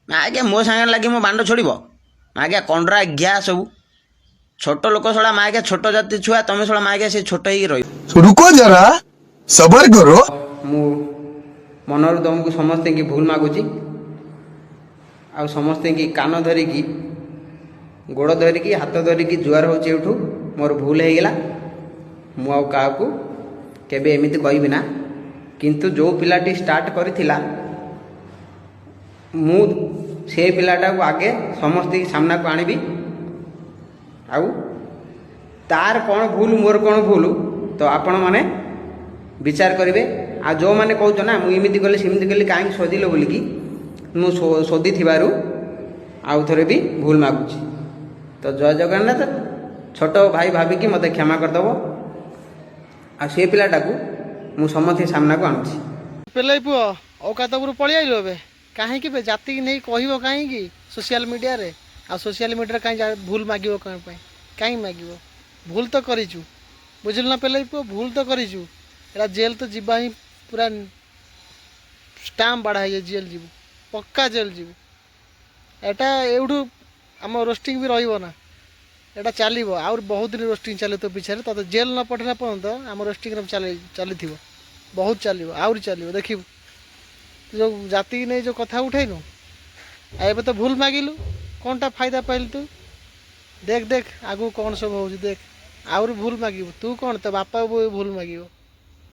आज्ञा मो सांगे लगे मो बांड छोड़ आज्ञा कंडरा घिया सब छोट लोक शला मागे छोट जाति छुआ तुम शला मागे से छोट ही रही रुको जरा सबर करो। मु मनर तुमको समस्ते की भूल मागुची आ समस्ते की कान धरिकी गोड़ धरिकी हाथ धरिकी जुआर होची एठू मोर भूल हो गला मु आ काहाकू केबे एमिति कहबी ना किंतु जो पिलाटी स्टार्ट करिथिला मु से पिलाटा को आगे समस्त सामना को आनिबी आउ तार कौन भूल मोर कौन भूल तो आपण माने विचार करेंगे आ जो मैंने कौच ना मुझे गली सेमती गली कहीं सोधिल बोलिकी मु सोधी थिबारु आउ थरे भी भूल मागुची तो जय जगन्नाथ छोट भाई भाविकी मते क्षमा करदेव आ से पिलाटा को मु समस्त सामना को आणुची पेले पुओ औकातपुर पळि आइलो बे काहे कि बे जाति की नहीं कहबो काहे कि सोशल मीडिया रे आ सोशल मीडिया काहे भूल मागिबो काहे मागिबो भूल तो करिचु बुझल ना पेले पुओ भूल तो करिचु एरा जेल तो जीवा ही पूरा स्टाम्प बाढ़ा है जेल जीव पक्का जेल जीव एटा एवढू आम रोस्टिंग भी रहिबो ना एटा चलो आउर बहुत दिन रोस्टिंग चले तो पिछे तो जेल न पठना पर्यंत आम रोस्टिंग चली बहुत चलो आउर चलो देखू जो जाति नहीं जो कथा उठेनु एबे तो भूल मागिलु कौनटा फायदा पाइल तू देख देख आगु कौन सब हो देख आउर भूल मागिबू तू कौन तो बापा भूल मागिबो।